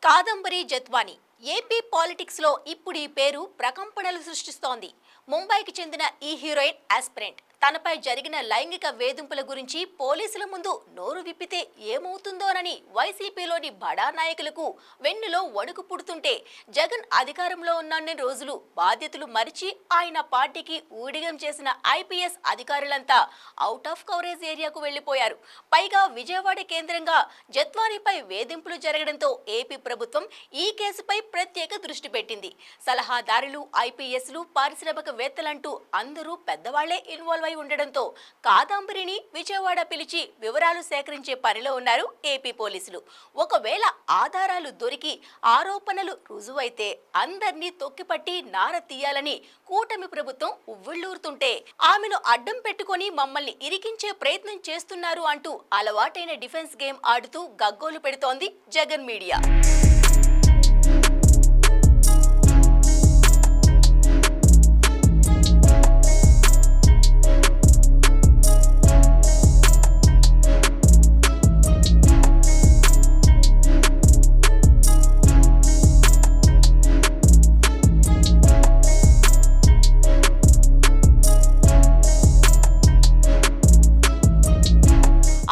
Kadambari Jethwani AP politics లో ఇప్పుడు ఈ పేరు ప్రకంపనలు సృష్టిస్తోంది. ముంబైకి చెందిన ఈ హీరోయిన్ ఆస్పిరెంట్ తనపై జరిగిన లైంగిక వేధింపుల గురించి పోలీసుల ముందు నోరు విప్పితే ఏమవుతుందోనని వైసీపీలోని బడా నాయకులకు వెన్నులో వణుకు పుడుతుంటే, జగన్ అధికారంలో ఉన్న రోజులు బాధ్యతలు మరిచి ఆయన పార్టీకి ఊడిగం చేసిన ఐపీఎస్ అధికారులంతా అవుట్ ఆఫ్ కవరేజ్ ఏరియాకు వెళ్లిపోయారు. పైగా విజయవాడ కేంద్రంగా జత్వానిపై వేధింపులు జరగడంతో ఏపీ ప్రభుత్వం ఈ కేసుపై ప్రత్యేక దృష్టి పెట్టింది. సలహాదారులు, ఐపీఎస్లు, పారిశ్రామికవేత్తలంటూ అందరూ పెద్దవాళ్లే ఇన్వాల్వ్ ఉండడంతో కాదంబరిని విజయవాడ పిలిచి వివరాలు సేకరించే పనిలో ఉన్నారు ఏపీ పోలీసులు. ఒకవేళ ఆధారాలు దొరికి ఆరోపణలు రుజువైతే అందర్నీ తొక్కిపట్టి నార తీయాలని కూటమి ప్రభుత్వం ఉవ్విళ్లూరుతుంటే, ఆమెను అడ్డం పెట్టుకొని మమ్మల్ని ఇరికించే ప్రయత్నం చేస్తున్నారు అంటూ అలవాటైన డిఫెన్స్ గేమ్ ఆడుతూ గగ్గోలు పెడుతోంది జగన్ మీడియా.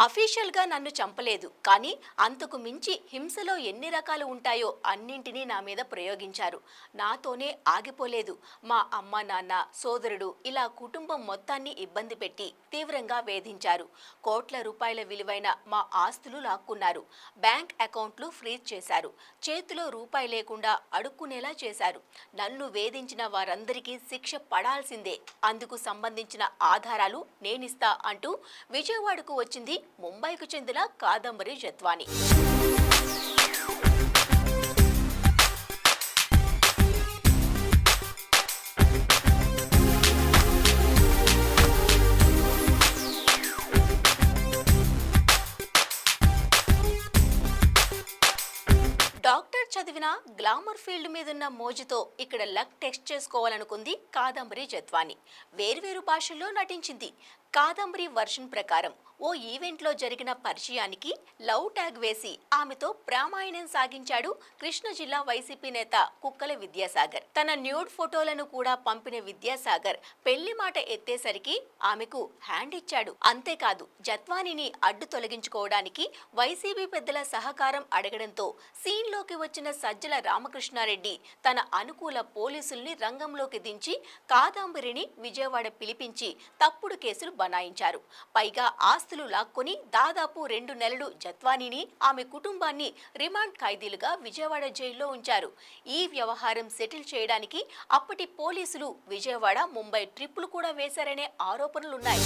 అఫీషియల్ గా నన్ను చంపలేదు, కానీ అంతకు మించి హింసలో ఎన్ని రకాలు ఉంటాయో అన్నింటినీ నా మీద ప్రయోగించారు. నాతోనే ఆగిపోలేదు. మా అమ్మ, నాన్న, సోదరుడు ఇలా కుటుంబం మొత్తాన్ని ఇబ్బంది పెట్టి తీవ్రంగా వేధించారు. కోట్ల రూపాయల విలువైన మా ఆస్తులు లాక్కున్నారు. బ్యాంక్ అకౌంట్లు ఫ్రీజ్ చేశారు. చేతిలో రూపాయి లేకుండా అడుక్కునేలా చేశారు. నన్ను వేధించిన వారందరికీ శిక్ష పడాల్సిందే. అందుకు సంబంధించిన ఆధారాలు నేనిస్తా అంటూ విజయవాడకు వచ్చింది ముంబైకు చెందిన కాదంబరి జత్వాని. డాక్టర్ చదివిన గ్లామర్ ఫీల్డ్ మీదున్న మోజుతో ఇక్కడ లక్ టెస్ట్ చేసుకోవాలనుకుంది కాదంబరి జత్వాని. వేర్వేరు భాషల్లో నటించింది. కాదంబరి వర్షన్ ప్రకారం ఓ ఈవెంట్లో జరిగిన పరిచయానికి లవ్ ట్యాగ్ వేసి ఆమెతో ప్రామాయణం సాగించాడు కృష్ణా జిల్లా వైసీపీ నేత కుక్కల విద్యాసాగర్. తన న్యూడ్ ఫోటోలను కూడా పంపిన విద్యాసాగర్ పెళ్లి మాట ఎత్తేసరికి ఆమెకు హ్యాండ్ ఇచ్చాడు. అంతేకాదు, జత్వానిని అడ్డు తొలగించుకోవడానికి వైసీపీ పెద్దల సహకారం అడగడంతో సీన్లోకి వచ్చిన సజ్జల రామకృష్ణారెడ్డి తన అనుకూల పోలీసుల్ని రంగంలోకి దించి కాదంబరిని విజయవాడ పిలిపించి తప్పుడు కేసులు బనాయించారు. పైగా ఆస్తులు లాక్కొని దాదాపు 2 నెలలు జత్వానిని, ఆమె కుటుంబాన్ని రిమాండ్ ఖైదీలుగా విజయవాడ జైల్లో ఉంచారు. ఈ వ్యవహారం సెటిల్ చేయడానికి అప్పటి పోలీసులు విజయవాడ, ముంబై ట్రిప్పులు కూడా వేశారనే ఆరోపణలున్నాయి.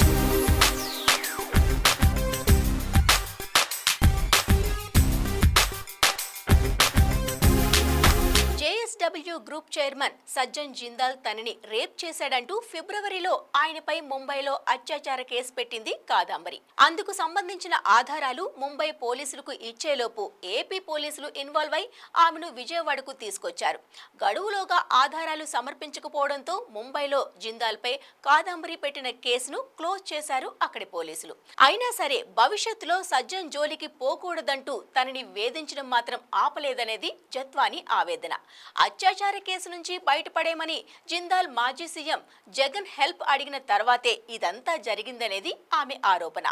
JSW group chairman Sajjan Jindal తనని రేప్ చేశాడంటూ ఫిబ్రవరిలో ఆయనపై ముంబైలో అత్యాచార కేసు పెట్టింది కాదంబరి. అందుకు సంబంధించిన ఆధారాలు ముంబై పోలీసులకు ఇచ్చేలోపు ఏపీ పోలీసులు ఇన్వాల్వ్ అయి ఆమెను విజయవాడకు తీసుకొచ్చారు. గడువులోగా ఆధారాలు సమర్పించకపోవడంతో ముంబైలో జిందాల్పై కాదంబరి పెట్టిన కేసును క్లోజ్ చేశారు అక్కడి పోలీసులు. అయినా సరే భవిష్యత్తులో సజ్జన్ జోలికి పోకూడదంటూ తనని వేధించడం మాత్రం ఆపలేదనేది జత్వాని ఆవేదన. అత్యాచార కేసు నుంచి బయటపడేమని జిందాల్ మాజీ సీఎం జగన్ హెల్ప్ అడిగిన తర్వాతే ఇదంతా జరిగిందనేది ఆమె ఆరోపణ.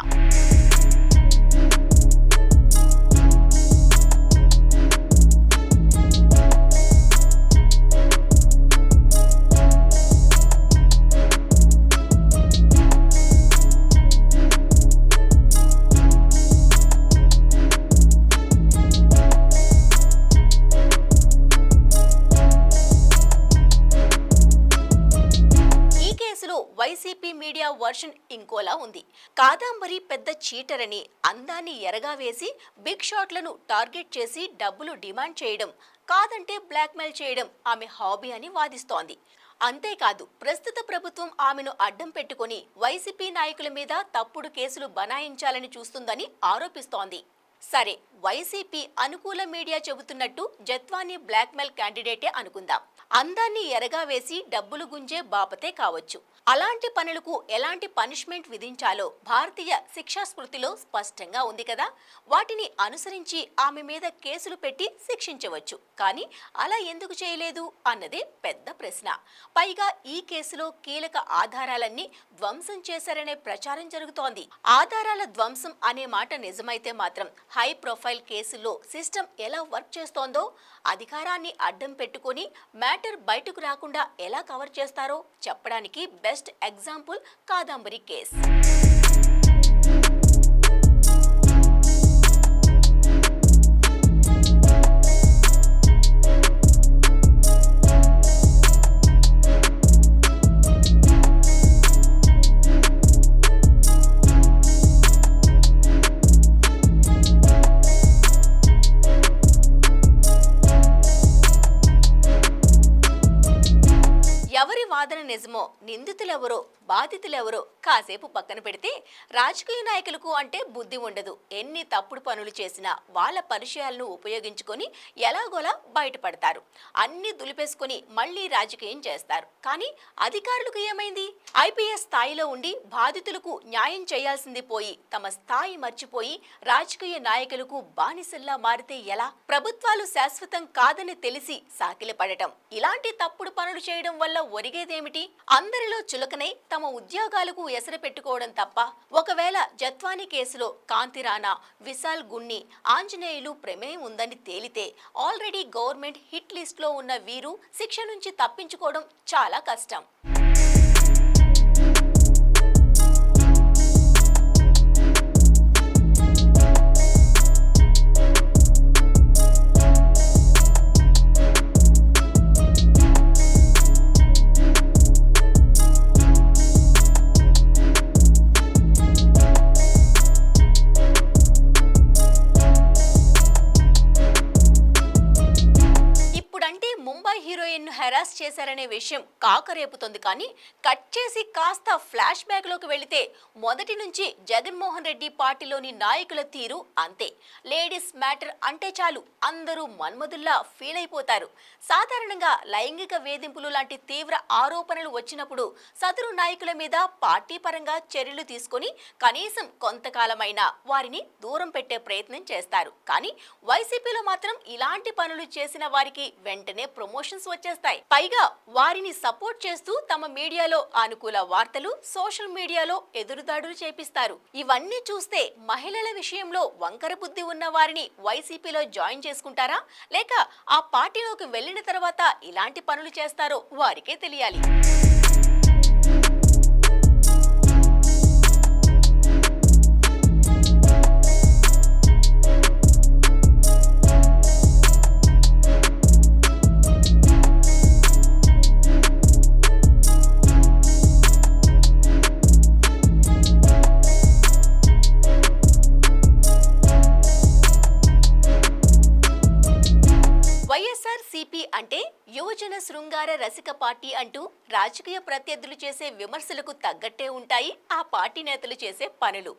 వైసీపీ మీడియా వర్షన్ ఇంకోలా ఉంది. కాదంబరి పెద్ద చీటర్ అని, అందాన్ని ఎరగా వేసి బిగ్ షాట్లను టార్గెట్ చేసి డబ్బులు డిమాండ్ చేయడం, కాదంటే బ్లాక్మెయిల్ చేయడం ఆమె హాబీ అని వాదిస్తోంది. అంతేకాదు, ప్రస్తుత ప్రభుత్వం ఆమెను అడ్డం పెట్టుకుని వైసీపీ నాయకుల మీద తప్పుడు కేసులు బనాయించాలని చూస్తుందని ఆరోపిస్తోంది. సరే, వైసీపీ అనుకూల మీడియా చెబుతున్నట్టు జత్వానీ బ్లాక్మెయిల్ క్యాండిడేటే అనుకుందాం. అందాన్ని ఎరగా వేసి డబ్బులు గుంజే బాపతే కావచ్చు. అలాంటి పనులకు ఎలాంటి పనిష్మెంట్ విధించాలో భారతీయ శిక్షా స్మృతిలో స్పష్టంగా ఉంది కదా. వాటిని అనుసరించి ఆమె మీద కేసులు పెట్టి శిక్షించవచ్చు. కానీ అలా ఎందుకు చేయలేదు అన్నదే పెద్ద ప్రశ్న. పైగా ఈ కేసులో కీలక ఆధారాలన్నీ ధ్వంసం చేశారనే ప్రచారం జరుగుతోంది. ఆధారాల ధ్వంసం అనే మాట నిజమైతే మాత్రం హై ప్రొఫైల్ కేసుల్లో సిస్టమ్ ఎలా వర్క్ చేస్తోందో, అధికారాన్ని అడ్డం పెట్టుకుని మ్యాటర్ బయటకు రాకుండా ఎలా కవర్ చేస్తారో చెప్పడానికి బెస్ట్ ఎగ్జాంపుల్ కాదంబరి కేస్. ఎవరి వాదన నిజమో, నిందితులెవరో, బాధితులెవరో కాసేపు పక్కన పెడితే రాజకీయ నాయకులకు అంటే బుద్ధి ఉండదు. ఎన్ని తప్పుడు పనులు చేసినా వాళ్ళ పరిచయాలను ఉపయోగించుకొని ఎలాగోలా బయటపడతారు. అన్ని దులిపేసుకొని మళ్లీ రాజకీయం చేస్తారు. కానీ అధికారులకు ఏమైంది? ఐపీఎస్ స్థాయిలో ఉండి బాధితులకు న్యాయం చేయాల్సింది పోయి తమ స్థాయి మర్చిపోయి రాజకీయ నాయకులకు బానిసల్లా మారితే ఎలా? ప్రభుత్వాలు శాశ్వతం కాదని తెలిసి సాకిల పడటం, ఇలాంటి తప్పుడు పనులు చేయడం వల్ల ఒరిగేదేమిటి? అందరిలో చులకనై తమ ఉద్యోగాలకు ఎసరు పెట్టుకోవడం తప్ప. ఒకవేళ జత్వానీ కేసులో కాంతి రాణా, విశాల్ గున్ని, ఆంజనేయులు ప్రమేయం ఉందని తేలితే ఆల్రెడీ గవర్నమెంట్ హిట్ లిస్ట్ లో ఉన్న వీరు శిక్ష నుంచి తప్పించుకోవడం చాలా కష్టం. ముంబై హీరోయిన్ ను హెరాస్ చేశారనే విషయం కాకరేపుతోంది. కానీ కట్ చేసి కాస్త ఫ్లాష్ బ్యాక్ లోకి వెళితే మొదటి నుంచి జగన్మోహన్ రెడ్డి పార్టీలోని నాయకుల తీరు అంతే. లేడీస్ మ్యాటర్ అంటే చాలు అందరూ మన్మధుల్లా ఫీల్ అయిపోతారు. సాధారణంగా లైంగిక వేధింపులు లాంటి తీవ్ర ఆరోపణలు వచ్చినప్పుడు సదరు నాయకుల మీద పార్టీ పరంగా చర్యలు తీసుకొని కనీసం కొంతకాలమైనా వారిని దూరం పెట్టే ప్రయత్నం చేస్తారు. కానీ వైసీపీలో మాత్రం ఇలాంటి పనులు చేసిన వారికి వెంటనే ప్రమోషన్స్ వచ్చేస్తాయి. పైగా వారిని సపోర్ట్ చేస్తూ తమ మీడియాలో అనుకూల వార్తలు, సోషల్ మీడియాలో ఎదురుదాడులు చేపిస్తారు. ఇవన్నీ చూస్తే మహిళల విషయంలో వంకర బుద్ధి ఉన్న వారిని వైసీపీలో జాయిన్ చేసుకుంటారా, లేక ఆ పార్టీలోకి వెళ్లిన తర్వాత ఇలాంటి పనులు చేస్తారో వారికే తెలియాలి. వైఎస్ఆర్సీపీ అంటే యువజన శృంగార రసిక పార్టీ అంటూ రాజకీయ ప్రత్యర్థులు చేసే విమర్శలకు తగ్గట్టే ఉంటాయి ఆ పార్టీ నేతలు చేసే పనులు.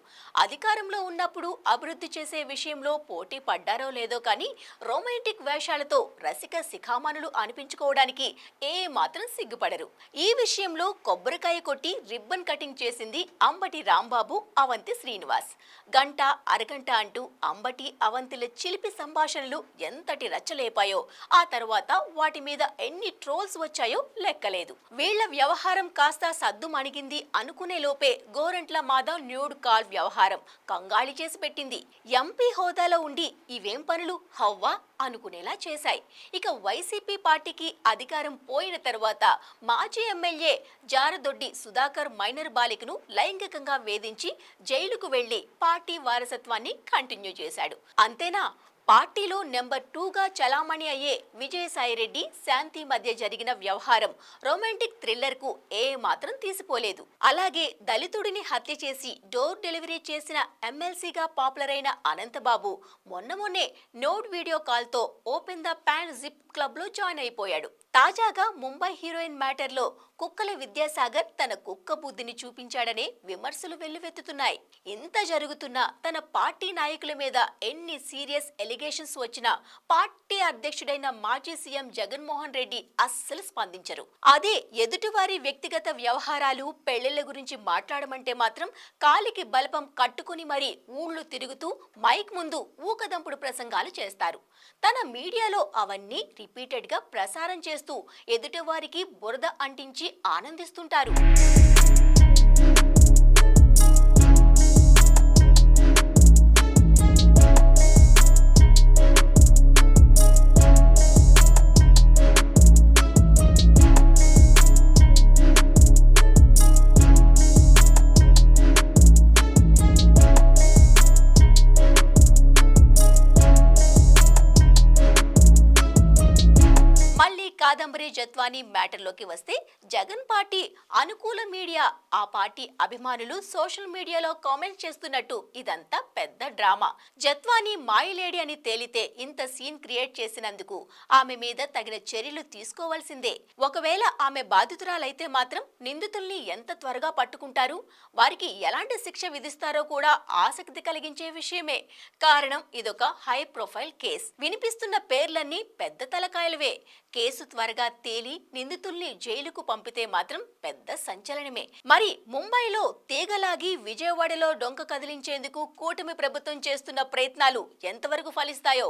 అధికారంలో ఉన్నప్పుడు అభివృద్ధి చేసే విషయంలో పోటీ పడ్డారో లేదో కానీ రొమాంటిక్ వేషాలతో రసిక శిఖామణులు అనిపించుకోవడానికి ఏ మాత్రం సిగ్గుపడరు. ఈ విషయంలో కొబ్బరికాయ కొట్టి రిబ్బన్ కటింగ్ చేసింది అంబటి రాంబాబు, అవంతి శ్రీనివాస్. గంట అరగంట అంటూ అంబటి అవంతిల చిలిపి సంభాషణలు ఎంతటి రచ్చలేపాయో, ఆ తర్వాత వాటి మీద ఎన్ని ట్రోల్స్ వచ్చాయో లెక్కలేదు. వీళ్ల వ్యవహారం కాస్త సద్దు మణిగింది అనుకునే లోపే గోరంట్ల మాధవ్ న్యూడ్ కాల్ వ్యవహారం కంగాళి చేసి పెట్టింది. ఎంపీ హోదాలో ఉండి ఇవేం పనులు హవ్వా అనుకునేలా చేశాయి. ఇక వైసీపీ పార్టీకి అధికారం పోయిన తర్వాత మాజీ ఎమ్మెల్యే జారదొడ్డి సుధాకర్ మైనర్ బాలికను లైంగికంగా వేధించి జైలుకు వెళ్లి పార్టీ వారసత్వాన్ని కంటిన్యూ చేశాడు. అంతేనా? పార్టీలో నెంబర్ 2గా చలామణి అయ్యే విజయసాయిరెడ్డి, శాంతి మధ్య జరిగిన వ్యవహారం రొమాంటిక్ థ్రిల్లర్ కు ఏ మాత్రం తీసిపోలేదు. అలాగే దళితుడిని హత్య చేసి డోర్ డెలివరీ చేసిన ఎమ్మెల్సీగా పాపులర్ అయిన అనంతబాబు మొన్నే నోడ్ వీడియో కాల్ తో open the pan zip club లో జాయిన్ అయిపోయాడు. తాజాగా ముంబై హీరోయిన్ మ్యాటర్లో కుక్కల విద్యాసాగర్ తన కుక్క బుద్ధిని చూపించాడనే విమర్శలు వెల్లువెత్తుతున్నాయి. ఇంత జరుగుతున్నా తన పార్టీ నాయకుల మీద ఎన్ని సీరియస్ ఎలిగేషన్స్ వచ్చినా పార్టీ అధ్యక్షుడైన మాజీ సీఎం జగన్మోహన్ రెడ్డి అస్సలు స్పందించరు. అదే ఎదుటివారి వ్యక్తిగత వ్యవహారాలు పెళ్లిళ్ల గురించి మాట్లాడమంటే మాత్రం కాలికి బలపం కట్టుకుని మరీ ఊళ్ళు తిరుగుతూ మైక్ ముందు ఊకదంపుడు ప్రసంగాలు చేస్తారు. తన మీడియాలో అవన్నీ రిపీటెడ్ గా ప్రసారం చేస్తూ ఎదుటివారికి బురద అంటించి ఆనందిస్తుంటారు. కాదంబరి జత్వానీ మ్యాటర్లోకి వస్తే జగన్ పార్టీ అనుకూల మీడియా, ఆ పార్టీ అభిమానులు సోషల్ మీడియాలో కామెంట్ చేస్తున్నట్టు ఇదంతా పెద్ద డ్రామా. జత్వానీ మాయలేడి అని తేలితే ఇంత సీన్ క్రియేట్ చేసినందుకు ఆమె మీద తగిన చర్యలు తీసుకోవాల్సిందే. ఒకవేళ ఆమె బాధితురాలైతే మాత్రం నిందితుల్ని ఎంత త్వరగా పట్టుకుంటారు, వారికి ఎలాంటి శిక్ష విధిస్తారో కూడా ఆసక్తి కలిగించే విషయమే. కారణం ఇదొక హై ప్రొఫైల్ కేసు. వినిపిస్తున్న పేర్లన్నీ పెద్ద తలకాయలవే. కేసు త్వరగా తేలి నిందితుల్ని జైలుకు పంపితే మాత్రం పెద్ద సంచలనమే. మరి ముంబైలో తీగలాగి విజయవాడలో డొంక కదిలించేందుకు కూటమి ప్రభుత్వం చేస్తున్న ప్రయత్నాలు ఎంతవరకు ఫలిస్తాయో.